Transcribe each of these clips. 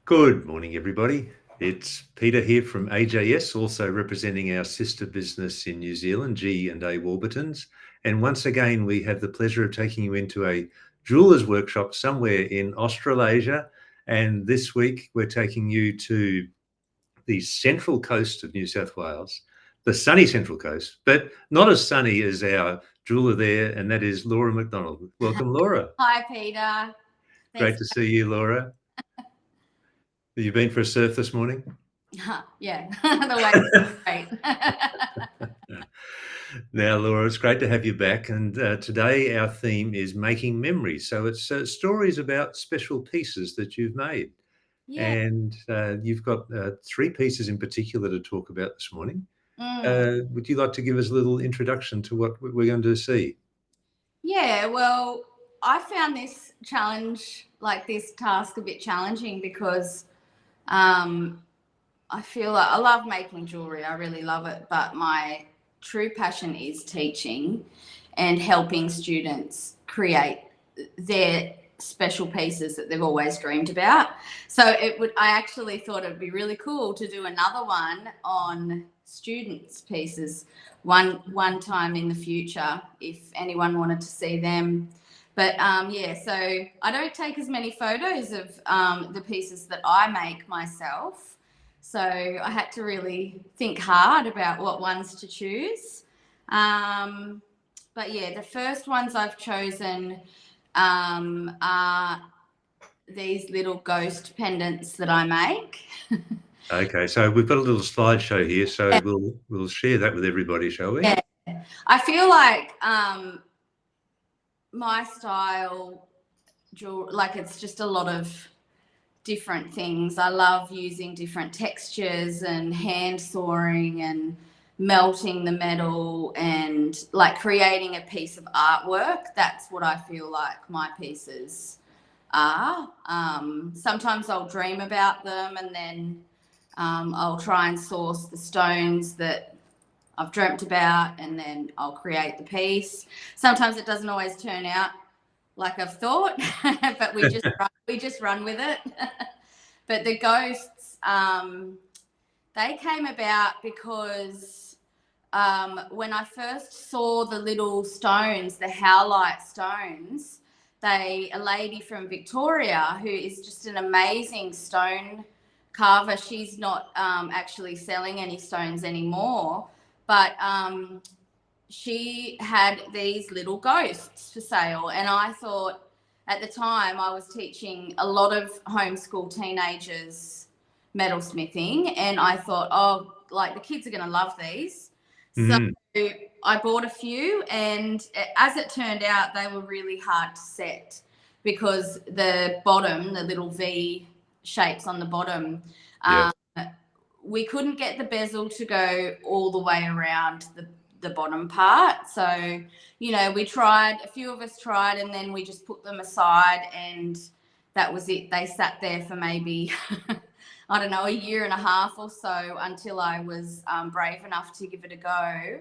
Good morning, everybody. It's Peter here from AJS, also representing our sister business in New Zealand, G&A Warburtons. And once again, we have the pleasure of taking you into a jeweler's workshop somewhere in Australasia. And this week, we're taking you to the central coast of New South Wales, the sunny central coast, but not as sunny as our jeweler there, and that is Laura McDonald. Welcome, Laura. Hi, Peter. Great Thanks. to see you, Laura. Have you been for a surf this morning? Yeah, the wave's great. Now, Laura, it's great to have you back. And today our theme is making memories. So it's stories about special pieces that you've made. Yeah. And you've got three pieces in particular to talk about this morning. Would you like to give us a little introduction to what we're going to see? Yeah, well, I found this task a bit challenging because I feel like I love making jewelry. I really love it. But my true passion is teaching and helping students create their special pieces that they've always dreamed about. So I actually thought it would be really cool to do another one on students' pieces one time in the future if anyone wanted to see them. But so I don't take as many photos of the pieces that I make myself. So I had to really think hard about what ones to choose. But yeah, the first ones I've chosen are these little ghost pendants that I make. Okay, so we've got a little slideshow here, so we'll share that with everybody, shall we? Yeah. I feel like my style, like it's just a lot of different things. I love using different textures and hand sawing and melting the metal and like creating a piece of artwork. That's what I feel like my pieces are. Sometimes I'll dream about them and then I'll try and source the stones that I've dreamt about and then I'll create the piece. Sometimes it doesn't always turn out like I've thought, but we just run with it. But the ghosts, they came about because when I first saw the little stones, the howlite stones, a lady from Victoria who is just an amazing stone carver. She's not actually selling any stones anymore, but she had these little ghosts for sale. And I thought at the time I was teaching a lot of homeschool teenagers metalsmithing, and I thought, oh, like the kids are going to love these. So I bought a few, and as it turned out, they were really hard to set because the bottom, the little V shapes on the bottom, we couldn't get the bezel to go all the way around the bottom part. So, you know, a few of us tried, and then we just put them aside, and that was it. They sat there for maybe, I don't know, a year and a half or so until I was brave enough to give it a go.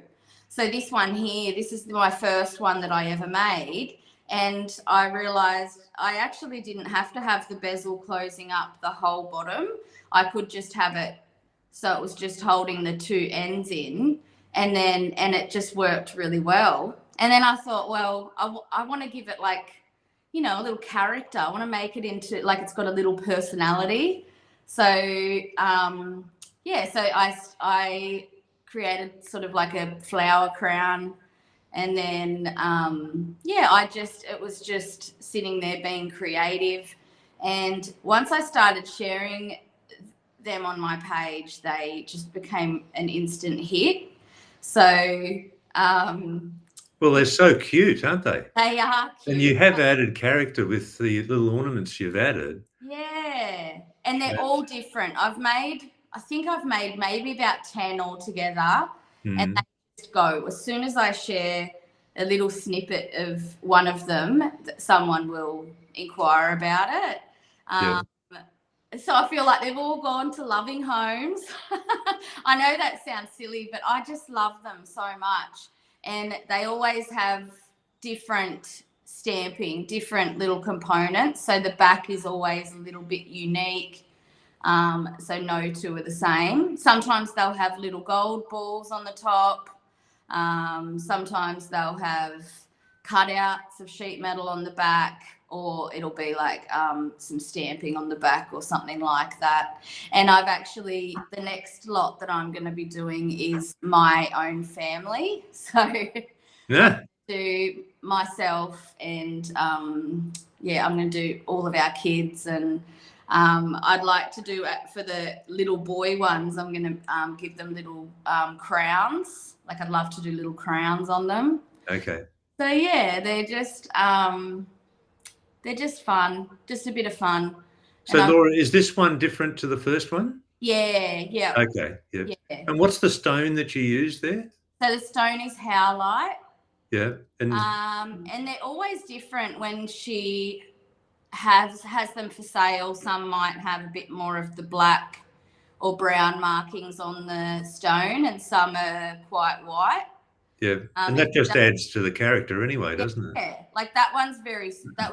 So this one here, this is my first one that I ever made. And I realized I actually didn't have to have the bezel closing up the whole bottom. I could just have it so it was just holding the two ends in, and it just worked really well. And then I thought, well, I want to give it like, you know, a little character. I want to make it into like it's got a little personality. So so I created sort of like a flower crown, and then it was just sitting there being creative. And once I started sharing them on my page, they just became an instant hit. So well, they're so cute, aren't they? They are cute. And you have added character with the little ornaments you've added. Yeah, and they're all different. I think I've made maybe about 10 altogether, and they just go. As soon as I share a little snippet of one of them, someone will inquire about it. So I feel like they've all gone to loving homes. I know that sounds silly, but I just love them so much. And they always have different stamping, different little components. So the back is always a little bit unique. So no two are the same. Sometimes they'll have little gold balls on the top. Sometimes they'll have cutouts of sheet metal on the back, or it'll be like some stamping on the back or something like that. And I've actually, the next lot that I'm going to be doing is my own family. So Yeah. do myself and I'm going to do all of our kids, and I'd like to do it for the little boy ones. I'm going to give them little crowns. Like I'd love to do little crowns on them. Okay. So yeah, they're just fun, just a bit of fun. So Laura, is this one different to the first one? Yeah. Okay. Yeah. Yeah. And what's the stone that you use there? So the stone is howlite. Yeah. And they're always different when she has them for sale. Some might have a bit more of the black or brown markings on the stone, and some are quite white. Yeah. And that just adds to the character anyway, doesn't it? Yeah. Like that was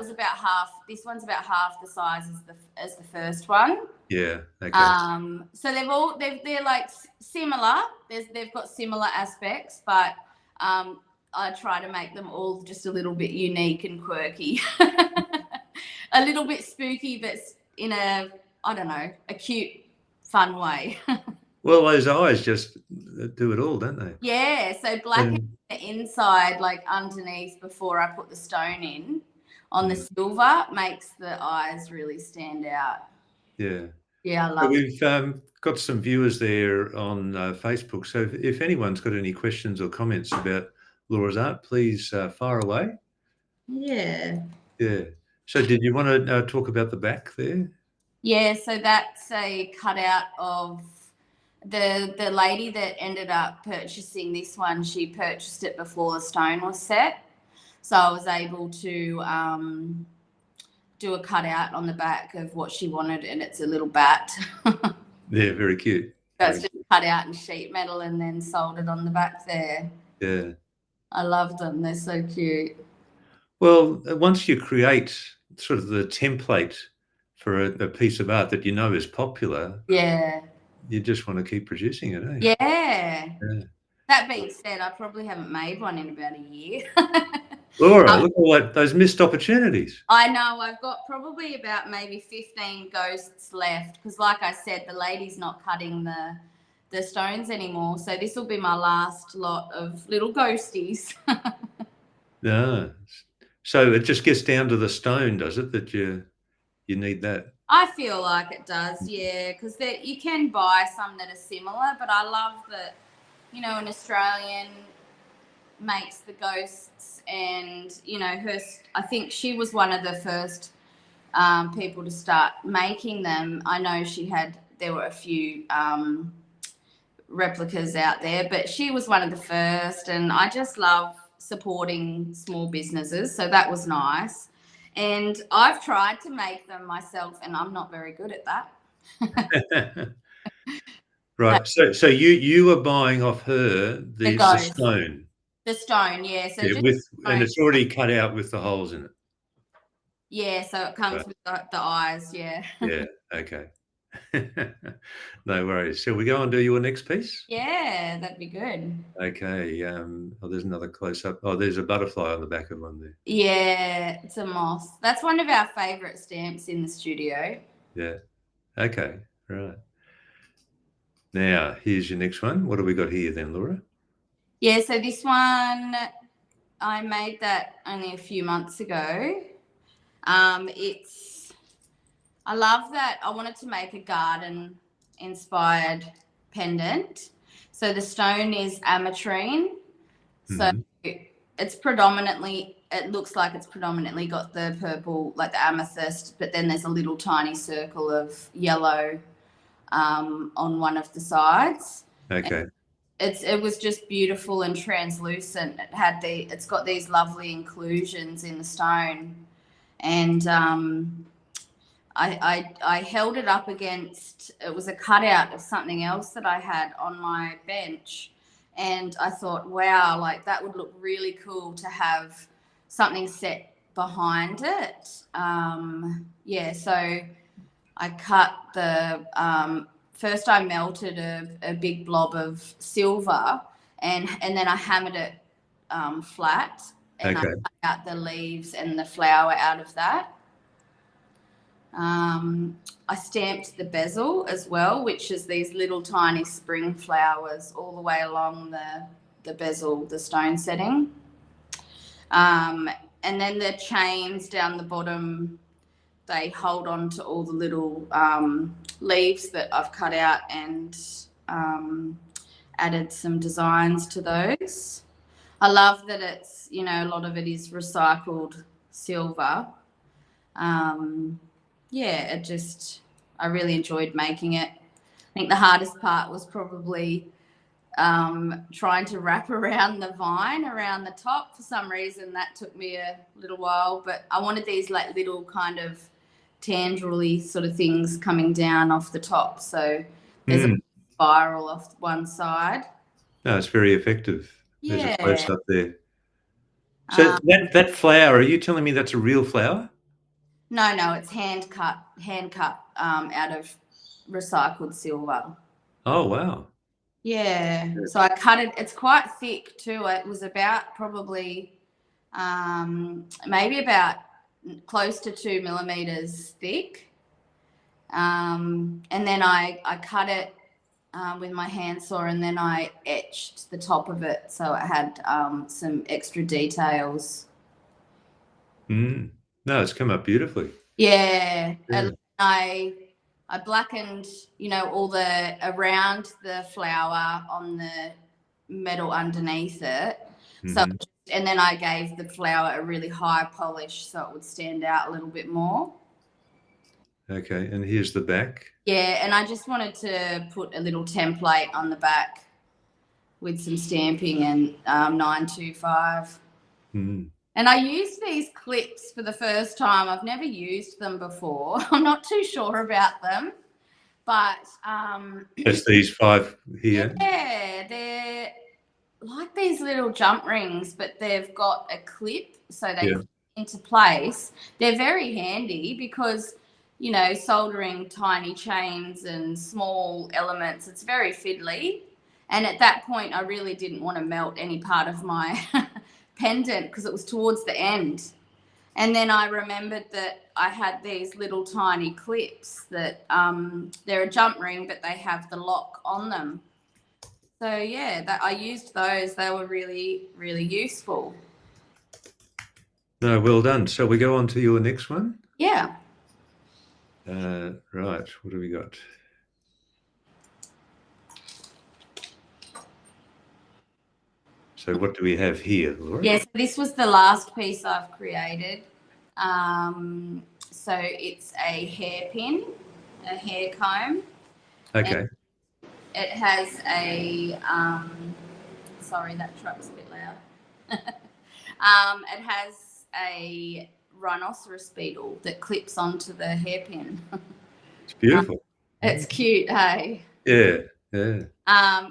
about half. This one's about half the size as the first one. Yeah. Okay. So they're like similar. They've got similar aspects, but I try to make them all just a little bit unique and quirky. A little bit spooky, but in a cute, fun way. Well, those eyes just do it all, don't they? Yeah, so black the inside, like underneath, before I put the stone in on the silver, makes the eyes really stand out. Yeah. Yeah, I love it. We've got some viewers there on Facebook. So if anyone's got any questions or comments about Laura's art, please fire away. Yeah. Yeah. So did you want to talk about the back there? Yeah, so that's a cutout of the lady that ended up purchasing this one. She purchased it before the stone was set. So I was able to do a cutout on the back of what she wanted, and it's a little bat. Yeah, very cute. That's just cut out in sheet metal and then soldered on the back there. Yeah. I love them. They're so cute. Well, once you create sort of the template for a piece of art that you know is popular, you just want to keep producing it, eh? Yeah. That being said, I probably haven't made one in about a year. Laura, look at those missed opportunities. I know. I've got probably about maybe 15 ghosts left because, like I said, the lady's not cutting the stones anymore. So this will be my last lot of little ghosties. Yeah. So it just gets down to the stone, does it, that you need that? I feel like it does, yeah, because you can buy some that are similar, but I love that, an Australian makes the ghosts, and, I think she was one of the first people to start making them. I know there were a few replicas out there, but she was one of the first, and I just love supporting small businesses, so that was nice. And I've tried to make them myself, and I'm not very good at that. Right. So you were buying off her the stone. The stone, yeah. So and it's already cut out with the holes in it. Yeah, so it comes with the eyes, yeah. Yeah. Okay. No worries. Shall we go and do your next piece? Yeah, that'd be good. Okay. There's another close up. Oh, there's a butterfly on the back of one there. Yeah, it's a moth. That's one of our favourite stamps in the studio. Yeah. Okay. Right. Now, here's your next one. What have we got here then, Laura? Yeah, so this one, I made that only a few months ago. I love that. I wanted to make a garden inspired pendant. So the stone is ametrine. So it looks like it's predominantly got the purple, like the amethyst, but then there's a little tiny circle of yellow on one of the sides. Okay. It was just beautiful and translucent. It's got these lovely inclusions in the stone, and I held it up against, it was a cutout of something else that I had on my bench, and I thought, wow, like that would look really cool to have something set behind it. So I cut the first. I melted a big blob of silver, and then I hammered it flat, and I Okay. cut out the leaves and the flower out of that. I stamped the bezel as well, which is these little tiny spring flowers all the way along the bezel, the stone setting. And then the chains down the bottom, they hold on to all the little leaves that I've cut out and added some designs to those. I love that it's, you know, a lot of it is recycled silver. Yeah, I really enjoyed making it. I think the hardest part was probably trying to wrap around the vine around the top. For some reason, that took me a little while, but I wanted these like little kind of tendrily sort of things coming down off the top. So there's a spiral off one side. No, it's very effective. There's a close Yeah. up there. So that flower, are you telling me that's a real flower? No, it's hand cut out of recycled silver. Oh, wow. Yeah. So I cut it. It's quite thick too. It was about probably maybe about close to 2 millimeters thick. And then I cut it with my handsaw, and then I etched the top of it so it had some extra details. No, it's come up beautifully. Yeah. Yeah. And I blackened, you know, all the around the flower on the metal underneath it. So, and then I gave the flower a really high polish so it would stand out a little bit more. Okay, and here's the back. Yeah, and I just wanted to put a little template on the back with some stamping and 925. And I used these clips for the first time. I've never used them before. I'm not too sure about them, but That's these 5 here. yeah, they're like these little jump rings, but they've got a clip so they clip into place. They're very handy because, you know, soldering tiny chains and small elements, it's very fiddly. And at that point, I really didn't want to melt any part of my pendant because it was towards the end. And then I remembered that I had these little tiny clips that they're a jump ring, but they have the lock on them. So yeah, I used those. They were really, really useful. No, well done. So we go on to your next one? Yeah. Right, what do we got? So what do we have here, Laura? Yes, this was the last piece I've created. So it's a hairpin, a hair comb. Okay. It has a, sorry, that truck's a bit loud. It has a rhinoceros beetle that clips onto the hairpin. It's beautiful. It's cute, hey? Yeah, yeah.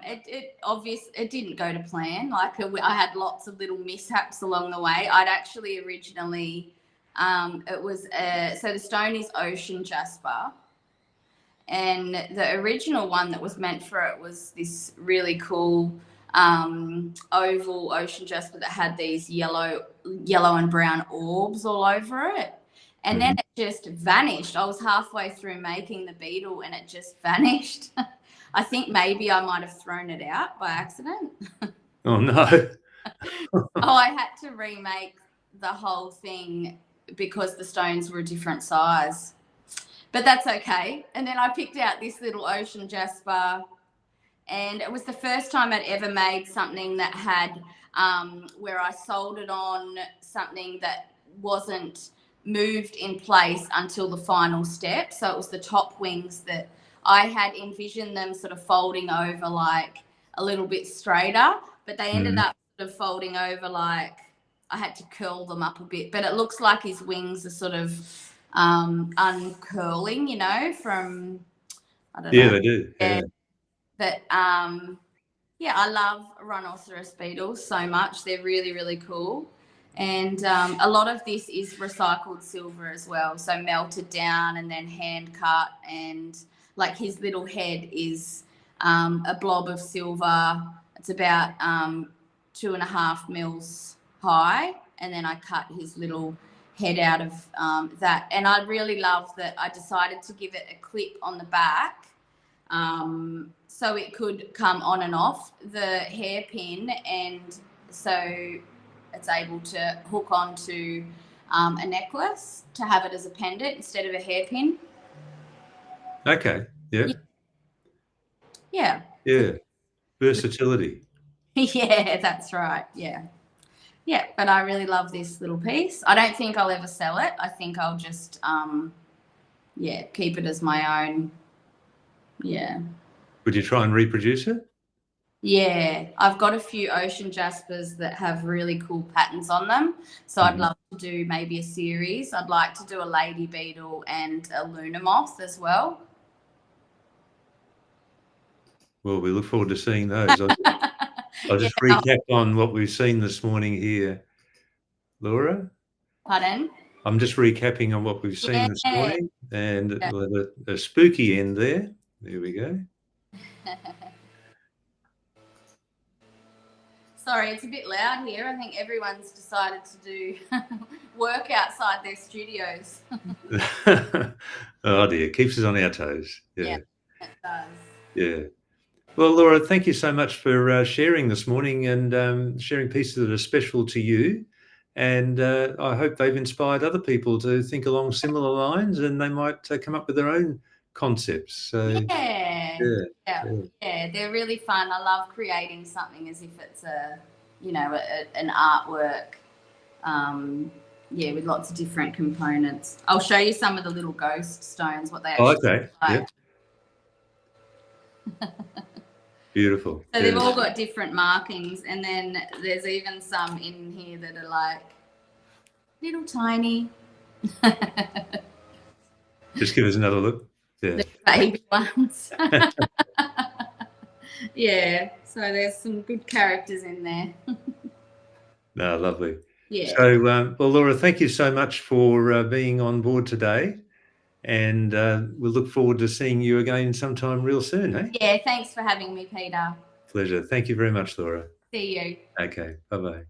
It didn't go to plan. Like I had lots of little mishaps along the way. I'd actually originally, it was so the stone is ocean jasper, and the original one that was meant for it was this really cool oval ocean jasper that had these yellow and brown orbs all over it. And then it just vanished. I was halfway through making the beetle and it just vanished. I think maybe I might have thrown it out by accident. Oh, no. I had to remake the whole thing because the stones were a different size. But that's okay. And then I picked out this little ocean jasper, and it was the first time I'd ever made something that had where I soldered on something that wasn't moved in place until the final step. So it was the top wings that I had envisioned them sort of folding over like a little bit straighter, but they ended up sort of folding over like I had to curl them up a bit. But it looks like his wings are sort of uncurling, you know, from, I don't know. Yeah, they do. Yeah. But yeah, I love rhinoceros beetles so much. They're really, really cool. And a lot of this is recycled silver as well, so melted down and then hand cut. And like his little head is a blob of silver. It's about 2.5 mils high, and then I cut his little head out of that. And I really love that I decided to give it a clip on the back, so it could come on and off the hairpin, and so it's able to hook onto a necklace to have it as a pendant instead of a hairpin. Okay. Yeah. Yeah. Yeah. Versatility. Yeah, that's right. Yeah. Yeah, but I really love this little piece. I don't think I'll ever sell it. I think I'll just, keep it as my own. Yeah. Would you try and reproduce it? Yeah, I've got a few ocean jaspers that have really cool patterns on them. So I'd love to do maybe a series. I'd like to do a lady beetle and a luna moth as well. Well, we look forward to seeing those. I'll just recap on what we've seen this morning here, Laura. Pardon? I'm just recapping on what we've seen this morning, and with a spooky end there. There we go. Sorry, it's a bit loud here. I think everyone's decided to do work outside their studios. Oh dear, keeps us on our toes. Yeah, it does. Yeah. Well, Laura, thank you so much for sharing this morning and sharing pieces that are special to you. And I hope they've inspired other people to think along similar lines, and they might come up with their own concepts. So, yeah, they're really fun. I love creating something as if it's an artwork. With lots of different components. I'll show you some of the little ghost stones, what they actually look like. Yeah. Beautiful. So they've all got different markings, and then there's even some in here that are like little tiny. Just give us another look. Yeah. The baby ones. Yeah, so there's some good characters in there. No, lovely. Yeah. So, well, Laura, thank you so much for being on board today. And we'll look forward to seeing you again sometime real soon, hey? Yeah, thanks for having me, Peter. Pleasure. Thank you very much, Laura. See you. Okay, bye-bye.